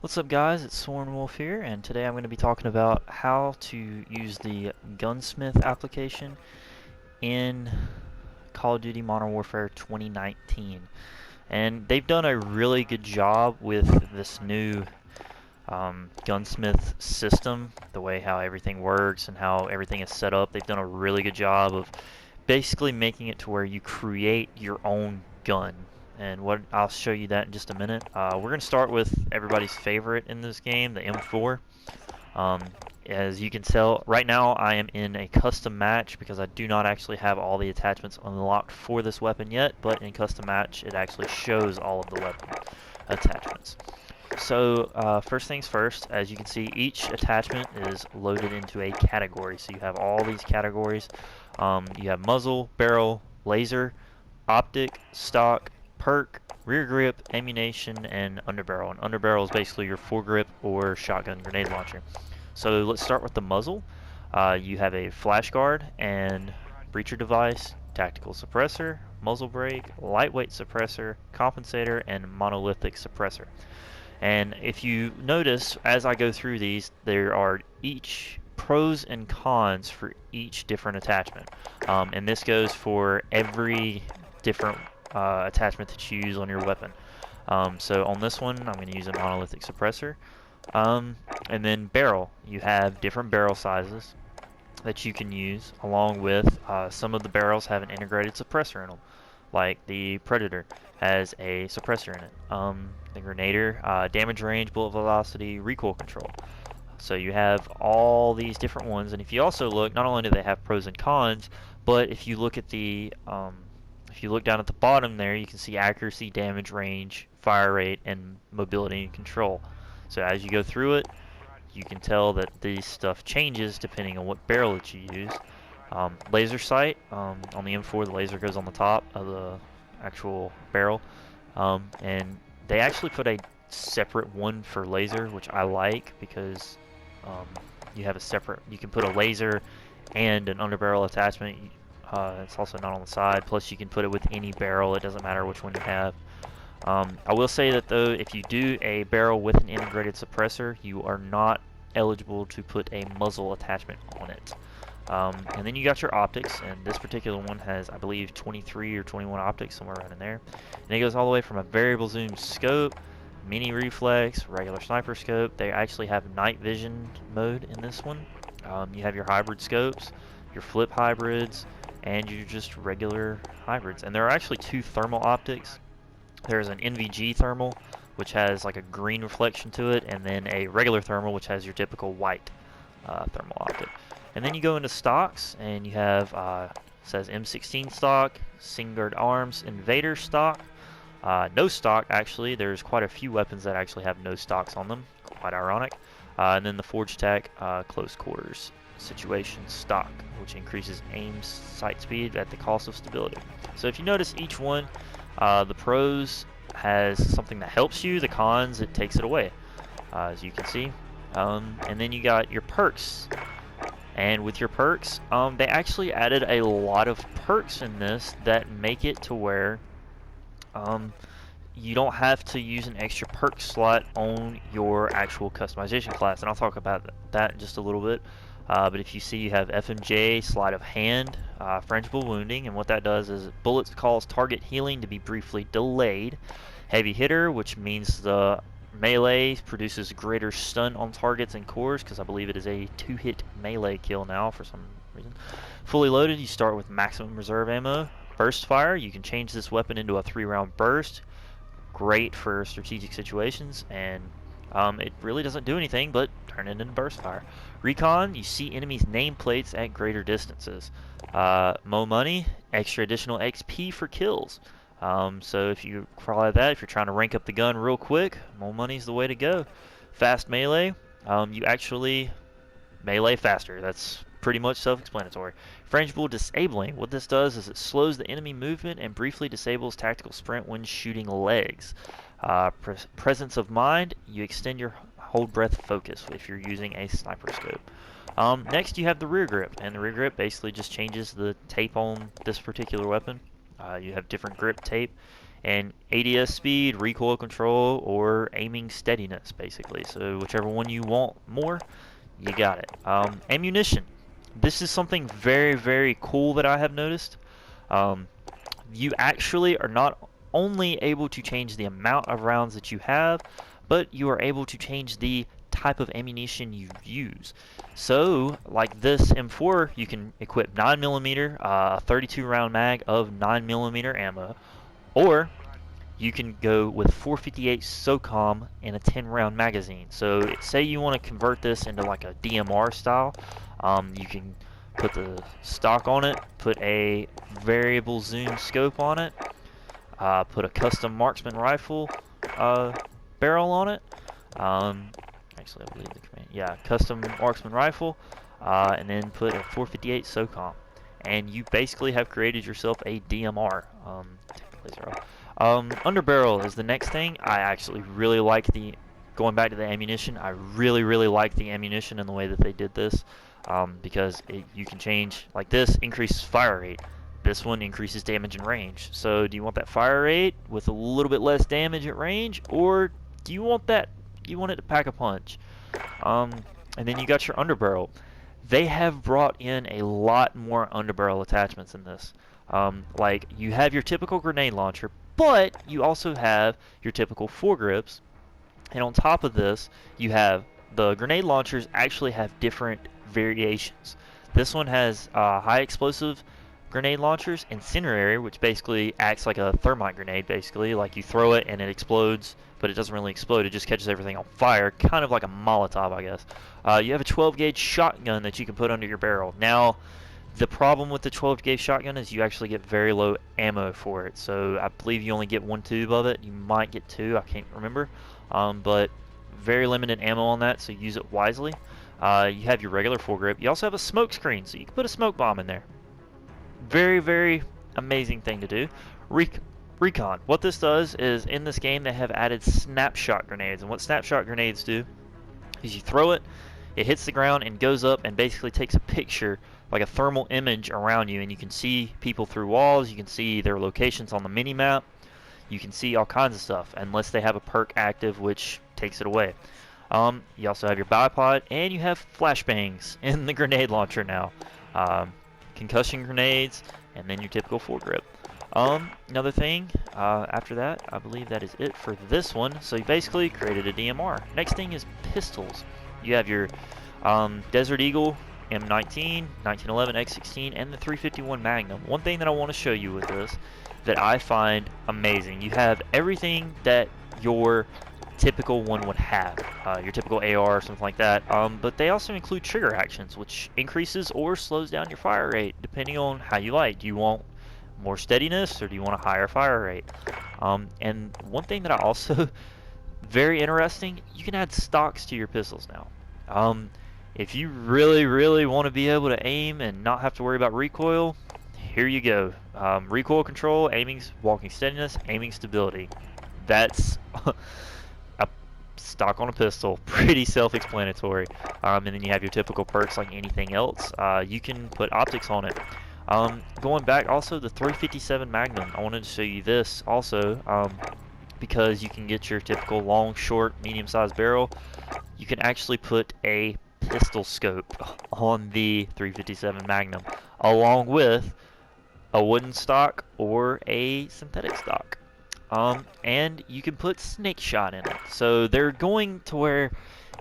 What's up guys, it's Soren Wolf here, and today I'm going to be talking about how to use the Gunsmith application in Call of Duty Modern Warfare 2019. And they've done a really good job with this new Gunsmith system, the way how everything works and how everything is set up. They've done a really good job of basically making it to where you create your own gun. And what I'll show you that in just a minute. We're going to start with everybody's favorite in this game, the M4. Um, as you can tell, right now I am in a custom match because I do not actually have all the attachments unlocked for this weapon yet, but in custom match it actually shows all of the weapon attachments. So first things first, as you can see, each attachment is loaded into a category. So you have all these categories. You have muzzle, barrel, laser, optic, stock, perk, rear grip, ammunition, and underbarrel. And underbarrel is basically your foregrip or shotgun grenade launcher. So let's start with the muzzle. You have a flash guard and breacher device, tactical suppressor, muzzle brake, lightweight suppressor, compensator, and monolithic suppressor. And if you notice, as I go through these, there are each pros and cons for each different attachment. And this goes for every different attachment that you use on your weapon. So on this one, I'm going to use a monolithic suppressor. And then barrel. You have different barrel sizes that you can use, along with some of the barrels have an integrated suppressor in them. Like the Predator has a suppressor in it. The Grenadier, damage range, bullet velocity, recoil control. So you have all these different ones, and if you also look, not only do they have pros and cons, but if you look at the if you look down at the bottom there, you can see accuracy, damage range, fire rate, and mobility and control. So as you go through it, you can tell that this stuff changes depending on what barrel that you use. Laser sight, on the M4 the laser goes on the top of the actual barrel, and they actually put a separate one for laser, which I like because you have a separate, you can put a laser and an underbarrel attachment. It's also not on the side, plus you can put it with any barrel, it doesn't matter which one you have. I will say that though, if you do a barrel with an integrated suppressor, you are not eligible to put a muzzle attachment on it. And then you got your optics, and this particular one has, I believe, 23 or 21 optics, somewhere around in there. And it goes all the way from a variable zoom scope, mini reflex, regular sniper scope. They actually have night vision mode in this one. You have your hybrid scopes, your flip hybrids, and your just regular hybrids. And there are actually two thermal optics. There's an NVG thermal, which has like a green reflection to it, and then a regular thermal, which has your typical white thermal optic. And then you go into stocks, and you have says M16 stock, Singard Arms Invader stock, no stock actually. There's quite a few weapons that actually have no stocks on them, quite ironic. And then the Forge Tech close quarters situation stock, which increases aim sight speed at the cost of stability. So if you notice, each one, the pros has something that helps you, the cons it takes it away, as you can see. And then you got your perks. And with your perks, they actually added a lot of perks in this that make it to where you don't have to use an extra perk slot on your actual customization class. And I'll talk about that in just a little bit. But if you see, you have FMJ, sleight of hand, frangible wounding, and what that does is bullets cause target healing to be briefly delayed. Heavy hitter, which means the melee produces greater stun on targets and cores, because I believe it is a 2-hit melee kill now for some reason. Fully loaded, you start with maximum reserve ammo. Burst fire, you can change this weapon into a 3-round burst. Great for strategic situations, and it really doesn't do anything but turn it into burst fire. Recon, you see enemies' nameplates at greater distances. Mo money, extra additional XP for kills. So if you follow that, if you're trying to rank up the gun real quick, more money's the way to go. Fast melee, you actually melee faster. That's pretty much self-explanatory. Frangible disabling, what this does is it slows the enemy movement and briefly disables tactical sprint when shooting legs. Presence of mind, you extend your hold breath focus if you're using a sniper scope. Next you have the rear grip, and the rear grip basically just changes the tape on this particular weapon. You have different grip tape and ADS speed, recoil control, or aiming steadiness, basically. So whichever one you want more, you got it. Ammunition. This is something very, very cool that I have noticed. Um, you actually are not only able to change the amount of rounds that you have, but you are able to change the type of ammunition you use. So, like this M4, you can equip 9mm, 32 round mag of 9mm ammo, or you can go with 458 SOCOM and a 10 round magazine. So say you want to convert this into like a DMR style, you can put the stock on it, put a variable zoom scope on it, put a custom marksman rifle barrel on it. Actually, I believe the command, yeah, custom marksman rifle, and then put a 458 SOCOM. And you basically have created yourself a DMR. Underbarrel is the next thing. I actually really like going back to the ammunition, I really like the ammunition and the way that they did this, because you can change, like this increases fire rate. This one increases damage and range. So do you want that fire rate with a little bit less damage at range, or do you want it to pack a punch? And then you got your underbarrel. They have brought in a lot more underbarrel attachments in this. Like you have your typical grenade launcher, but you also have your typical foregrips, and on top of this, you have the grenade launchers actually have different variations. This one has high explosive grenade launchers, incendiary, which basically acts like a thermite grenade, basically. Like you throw it and it explodes, but it doesn't really explode. It just catches everything on fire, kind of like a Molotov, I guess. You have a 12 gauge shotgun that you can put under your barrel. Now, the problem with the 12 gauge shotgun is you actually get very low ammo for it. So I believe you only get one tube of it. You might get two, I can't remember. But very limited ammo on that, so use it wisely. You have your regular foregrip. You also have a smoke screen, so you can put a smoke bomb in there. Very amazing thing to do. Recon. What this does is, in this game, they have added snapshot grenades. And what snapshot grenades do is you throw it, it hits the ground and goes up and basically takes a picture, like a thermal image around you, and you can see people through walls, you can see their locations on the mini-map, you can see all kinds of stuff, unless they have a perk active, which takes it away. You also have your bipod, and you have flashbangs in the grenade launcher now. Concussion grenades, and then your typical foregrip. Another thing, after that, I believe that is it for this one. So you basically created a DMR. Next thing is pistols. You have your Desert Eagle, M19, 1911, X16, and the 351 Magnum. One thing that I want to show you with this that I find amazing, you have everything that your typical one would have, your typical AR or something like that, but they also include trigger actions, which increases or slows down your fire rate depending on how you like. Do you want more steadiness, or do you want a higher fire rate? And one thing that I also very interesting, you can add stocks to your pistols now. If you really want to be able to aim and not have to worry about recoil, here you go. Recoil control, aiming, walking steadiness, aiming stability. That's a stock on a pistol. Pretty self-explanatory. And then you have your typical perks like anything else. You can put optics on it. Going back, also the 357 Magnum. I wanted to show you this also, because you can get your typical long, short, medium-sized barrel. You can actually put a pistol scope on the 357 Magnum, along with a wooden stock or a synthetic stock. And you can put snake shot in it. So they're going to where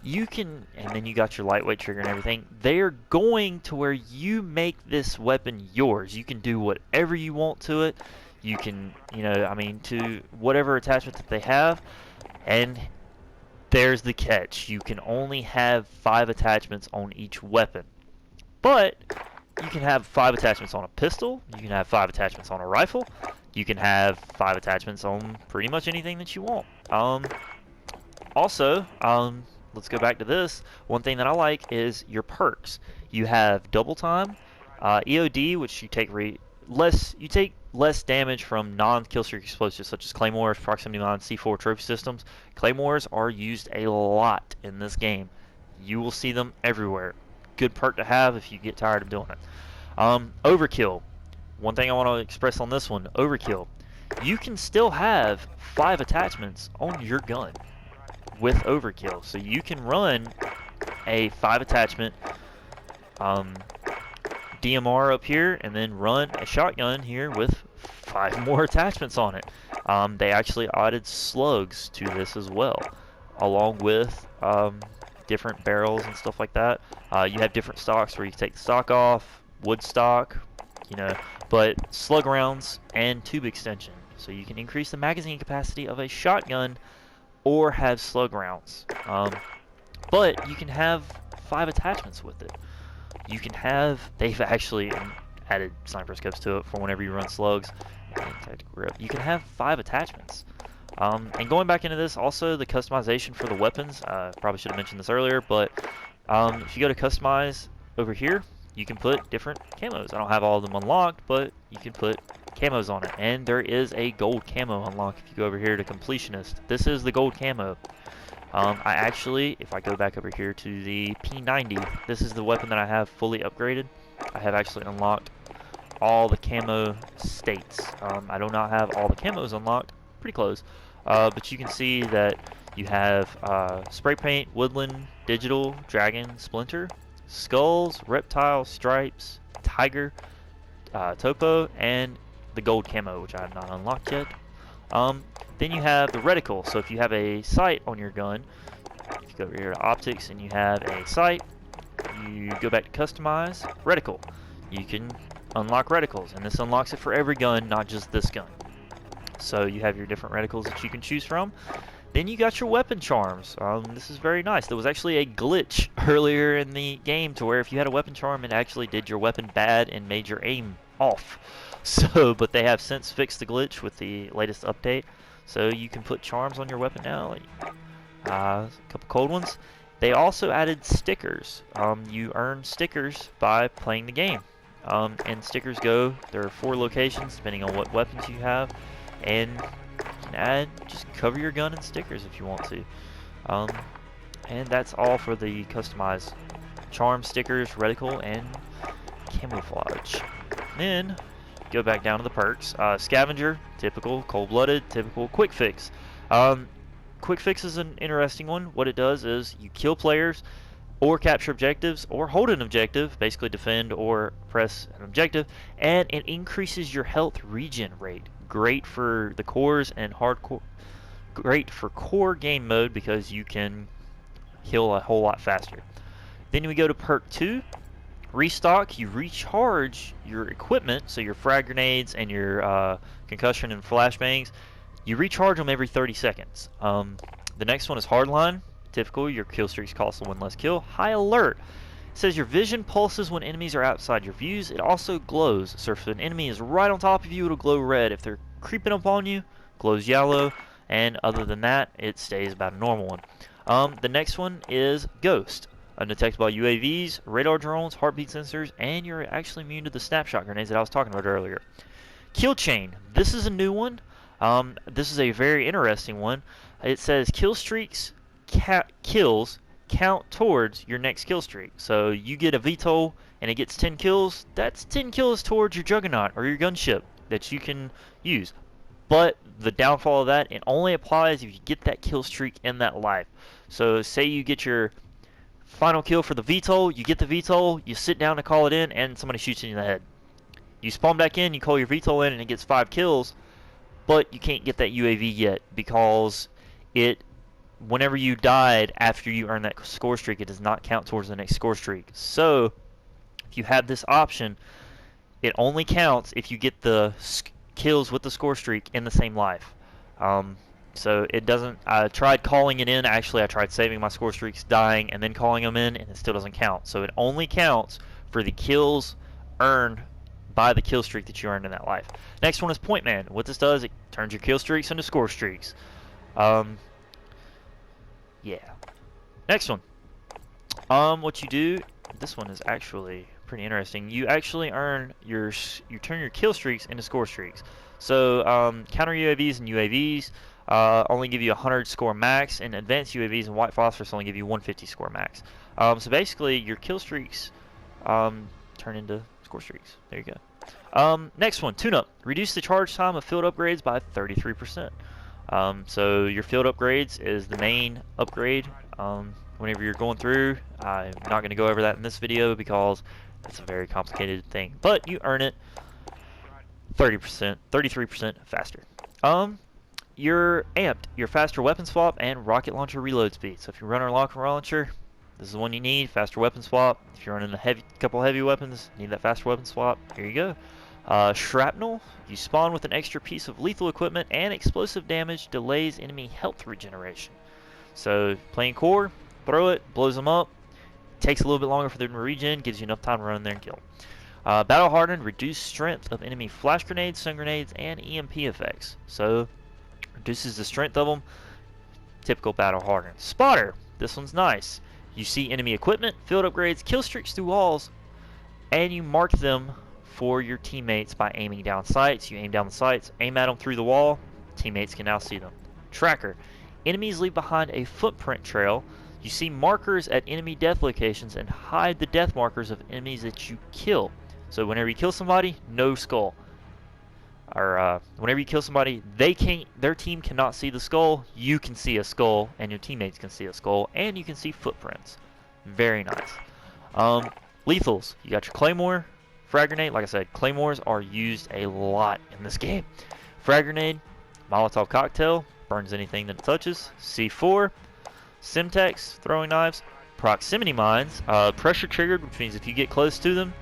you can, and then you got your lightweight trigger and everything, they're going to where you make this weapon yours. You can do whatever you want to it. You can, to whatever attachment that they have. And there's the catch. You can only have 5 attachments on each weapon. But you can have 5 attachments on a pistol. You can have 5 attachments on a rifle. You can have 5 attachments on pretty much anything that you want. Also, let's go back to this. One thing that I like is your perks. You have double time, EOD, which you take less damage from non-killstreak explosives such as claymores, proximity mines, C4 trophy systems. Claymores are used a lot in this game. You will see them everywhere. Good perk to have if you get tired of doing it. Overkill. One thing I want to express on this one, overkill. you can still have 5 attachments on your gun with overkill. So you can run a 5 attachment DMR up here and then run a shotgun here with 5 more attachments on it. They actually added slugs to this as well, along with different barrels and stuff like that. You have different stocks where you can take the stock off, wood stock, you know, but slug rounds and tube extension. So you can increase the magazine capacity of a shotgun or have slug rounds. But you can have 5 attachments with it. You can have, they've actually added sniper scopes to it for whenever you run slugs. You can have 5 attachments. And going back into this, also the customization for the weapons, probably should have mentioned this earlier, but if you go to customize over here, you can put different camos. I don't have all of them unlocked, but you can put camos on it. And there is a gold camo unlock if you go over here to completionist. This is the gold camo. I actually, if I go back over here to the P90, this is the weapon that I have fully upgraded. I have actually unlocked all the camo states. I do not have all the camos unlocked, pretty close, but you can see that you have spray paint, woodland, digital, dragon, splinter, skulls, reptile, stripes, tiger, topo, and the gold camo, which I have not unlocked yet. Then you have the reticle. So if you have a sight on your gun, if you go over here to optics and you have a sight, you go back to customize reticle. You can unlock reticles, and this unlocks it for every gun, not just this gun. So you have your different reticles that you can choose from. Then you got your weapon charms. This is very nice. There was actually a glitch earlier in the game to where if you had a weapon charm, it actually did your weapon bad and made your aim off. So, but they have since fixed the glitch with the latest update. So you can put charms on your weapon now, like, a couple cold ones. They also added stickers. You earn stickers by playing the game. And stickers go, there are 4 locations depending on what weapons you have. And you can add, just cover your gun in stickers if you want to. And that's all for the customized charm, stickers, reticle, and camouflage. Then go back down to the perks. Scavenger, typical. Cold-blooded, typical. Quick fix. Quick fix is an interesting one. What it does is you kill players or capture objectives or hold an objective, basically defend or press an objective, and it increases your health regen rate. Great for the cores and hardcore. Great for core game mode because you can heal a whole lot faster. Then we go to perk 2. Restock, you recharge your equipment, so your frag grenades and your concussion and flashbangs, you recharge them every 30 seconds. The next one is hardline. Typical, your kill streaks cost 1 less kill. High alert. It says your vision pulses when enemies are outside your views. It also glows. So if an enemy is right on top of you, it'll glow red. If they're creeping up on you, glows yellow. And other than that, it stays about a normal one. The next one is Ghost. Undetected by UAVs, radar drones, heartbeat sensors, and you're actually immune to the snapshot grenades that I was talking about earlier. Kill chain. This is a new one. This is a very interesting one. It says kill streaks, kills count towards your next kill streak. So you get a VTOL and it gets 10 kills. That's 10 kills towards your Juggernaut or your gunship that you can use. But the downfall of that, it only applies if you get that kill streak in that life. So say you get your final kill for the VTOL, you get the VTOL, you sit down to call it in, and somebody shoots you in the head. You spawn back in, you call your VTOL in, and it gets 5 kills, but you can't get that UAV yet because whenever you died after you earned that score streak, it does not count towards the next score streak. So, if you have this option, it only counts if you get the kills with the score streak in the same life. So it doesn't, I tried calling it in, actually I tried saving my score streaks, dying, and then calling them in, and it still doesn't count. So it only counts for the kills earned by the kill streak that you earned in that life. Next one is Point Man. What this does, it turns your kill streaks into score streaks. Yeah. Next one. What you do, this one is actually pretty interesting. You actually you turn your kill streaks into score streaks. So counter UAVs and UAVs only give you 100 score max, and advanced UAVs and white phosphorus only give you 150 score max. So basically, your kill streaks turn into score streaks. There you Next one, tune-up. Reduce the charge time of field upgrades by 33%. So your field upgrades is the main upgrade. Whenever you're going through, I'm not going to go over that in this video because it's a very complicated thing. But you earn it 30%, 33% faster. You're amped. Your faster weapon swap and rocket launcher reload speed. So if you run a rocket launcher, this is the one you need. Faster weapon swap. If you're running a couple heavy weapons, need that faster weapon swap. Here you go. Shrapnel. You spawn with an extra piece of lethal equipment, and explosive damage delays enemy health regeneration. So playing core, throw it, blows them up. Takes a little bit longer for them to regen. Gives you enough time to run in there and kill them. Battle hardened. Reduced strength of enemy flash grenades, stun grenades, and EMP effects. So reduces the strength of them. Typical battle hardened. Spotter. This one's nice. You see enemy equipment, field upgrades, kill streaks through walls, and you mark them for your teammates by aiming down sights. You aim down the sights, aim at them through the wall, teammates can now see them. Tracker. Enemies leave behind a footprint trail. You see markers at enemy death locations and hide the death markers of enemies that you kill. So whenever you kill somebody, no skull. Or whenever you kill somebody, their team cannot see the skull. You can see a skull, and your teammates can see a skull, and you can see footprints. Very nice. Lethals. You got your claymore, frag grenade. Like I said, claymores are used a lot in this game. Frag grenade, Molotov cocktail, burns anything that it touches. C4, Simtex, throwing knives, proximity mines, pressure triggered, which means if you get close to them,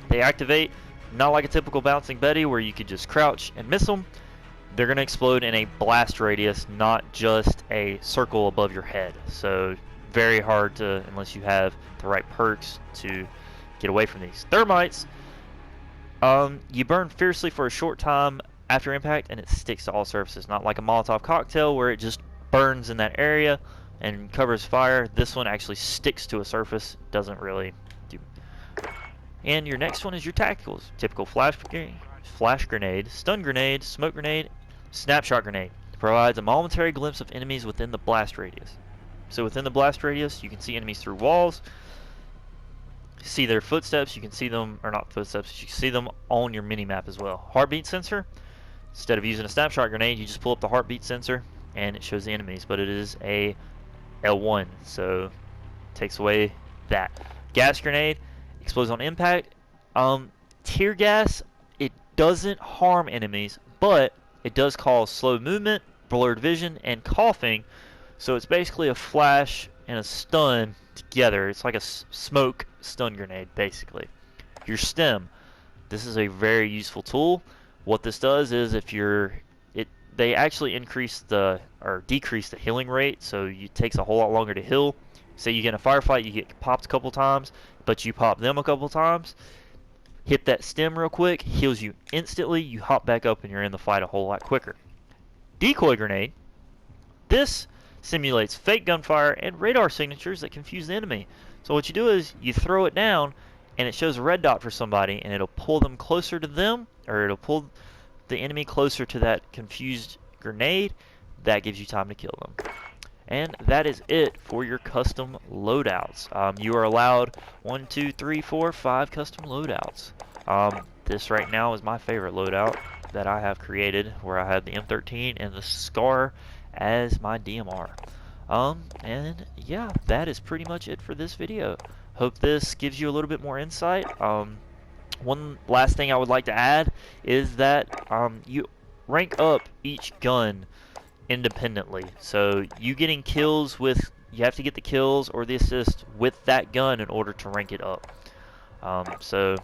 they activate. Not like a typical bouncing Betty where you could just crouch and miss them. They're going to explode in a blast radius, not just a circle above your head. So very hard to, unless you have the right perks, to get away from these. Thermites, you burn fiercely for a short time after impact, and it sticks to all surfaces. Not like a Molotov cocktail where it just burns in that area and covers fire. This one actually sticks to a surface, doesn't really do. And your next one is your tacticals. Typical flash grenade, stun grenade, smoke grenade, snapshot grenade. It provides a momentary glimpse of enemies within the blast radius. So within the blast radius, you can see enemies through walls, see their footsteps, you can see them, or not footsteps, you can see them on your mini-map as well. Heartbeat sensor. Instead of using a snapshot grenade, you just pull up the heartbeat sensor and it shows the enemies, but it is a L1, so takes away that. Gas grenade. Explodes on impact. Tear gas, it doesn't harm enemies, but it does cause slow movement, blurred vision, and coughing. So it's basically a flash and a stun together. It's like a smoke stun grenade, basically. Your stem. This is a very useful tool. What this does is they actually decrease the healing rate, so it takes a whole lot longer to heal. Say you get in a firefight, you get popped a couple times, but you pop them a couple times, hit that stem real quick, heals you instantly, you hop back up and you're in the fight a whole lot quicker. Decoy grenade. This simulates fake gunfire and radar signatures that confuse the enemy. So what you do is you throw it down and it shows a red dot for somebody and it'll pull them closer to them, or it'll pull the enemy closer to that confused grenade. That gives you time to kill them. And that is it for your custom loadouts. You are allowed 1, 2, 3, 4, 5 custom loadouts. This right now is my favorite loadout that I have created, where I have the M13 and the SCAR as my DMR. And yeah, that is pretty much it for this video. Hope this gives you a little bit more insight. One last thing I would like to add is that you rank up each gun independently. So you getting kills with, you have to get the kills or the assist with that gun in order to rank it up. So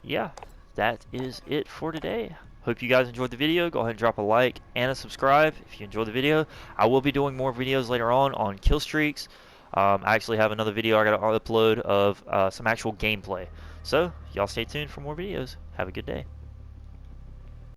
yeah, that is it for today. Hope you guys enjoyed the video. Go ahead and drop a like and a subscribe if you enjoyed the video. I will be doing more videos later on kill streaks. I actually have another video I gotta upload of some actual gameplay. So y'all stay tuned for more videos. Have a good day.